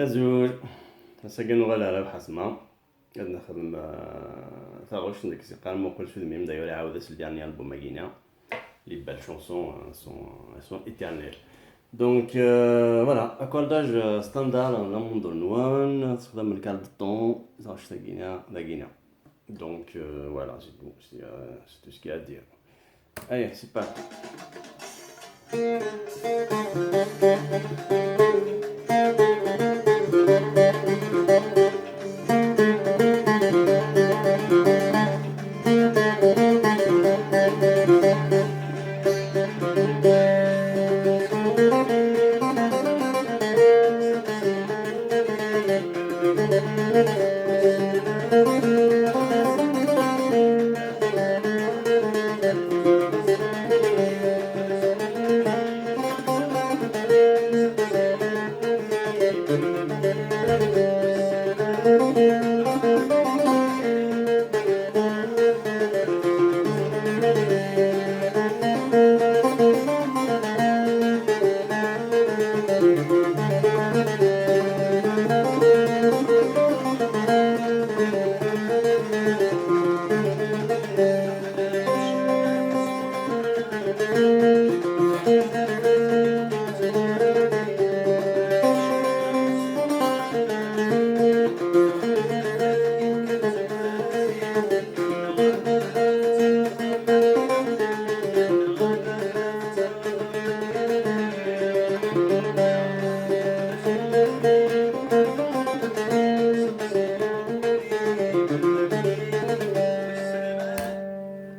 زوج. هسا كنوغال على بحال ما غادي نخدم تاغوش ديك قال ما قلت فيلم d'ailleurs عاود le dernier album Guinea. Les belles chansons sont éternelles. Donc voilà, accordage standard dans le monde noir, c'est dans le cadre de temps, ça je la Guinée. Donc voilà, c'est tout, c'est tout ce qu'il y a à dire. Allez, c'est parti.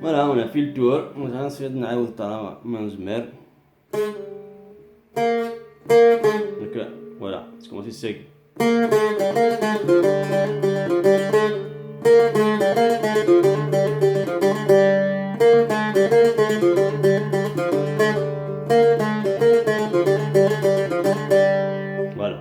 Voilà, on a fait le tour. On va ensuite نعاود طالما ما نزمر. Donc voilà, c'est comment c'est. Voilà.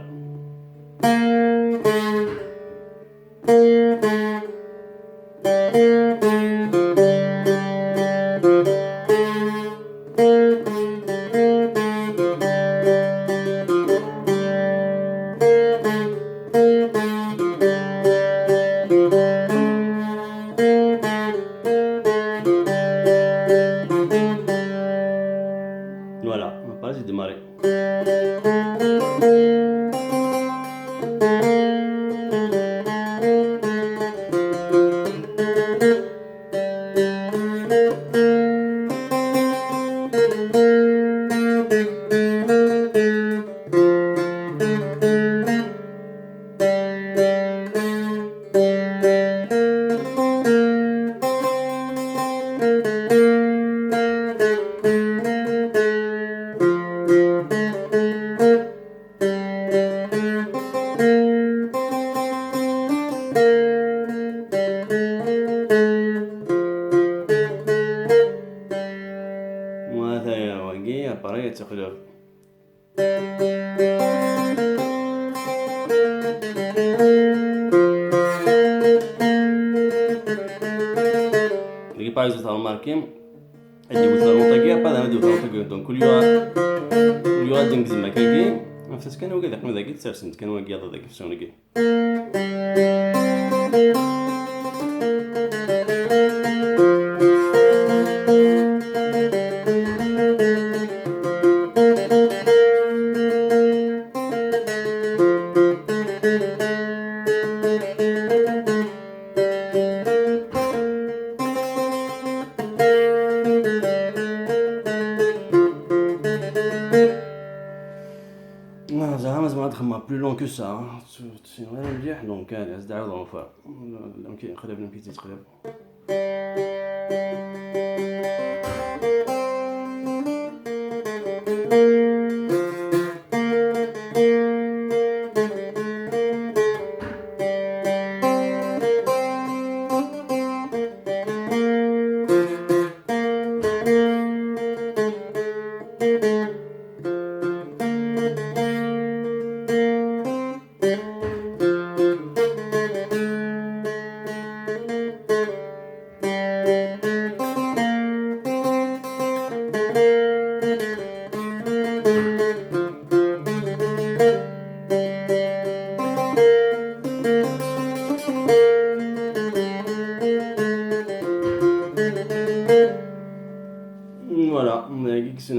Voilà, on va pas essayer de démarrer. وهذا واقي أبريت تقدر اللي بايز تاع ماركيم اللي وصلوا طاقيا بعد انا دوت طاقيا دونك كل يوم دنك زعما كاكي نفس كان هو كذا ذاك تسرسنت كان واقي هذا ذاك شنو كي زعما تخمم plus long que ça sinon انا مليح دونك كان دعوه ضنفا يمكن نقلب يمكن تقلب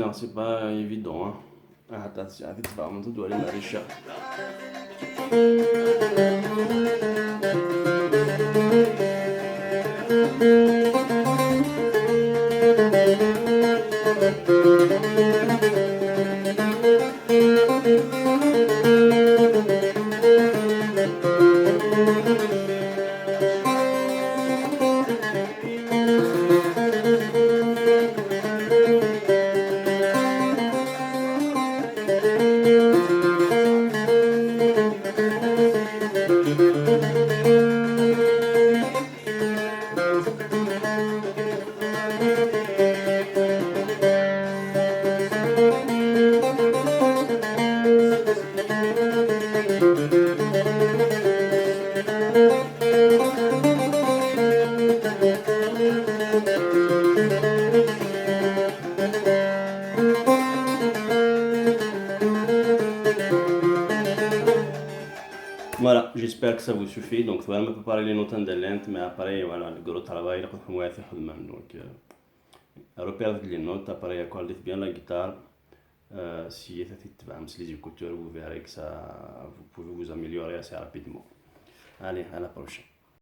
hein, c'est pas évident. Hein. Ah, attention, tu vas remonter, tu dois aller maréchal. Voilà, j'espère que ça vous suffit. Donc, voilà, on peut parler les notes de lente, mais après, voilà, le gros travail, là, quand on va faire donc, repère les notes, après, accorder bien la guitare. Si vous avez les écouteurs, vous verrez que ça, vous pouvez vous améliorer assez rapidement. Allez, à la prochaine.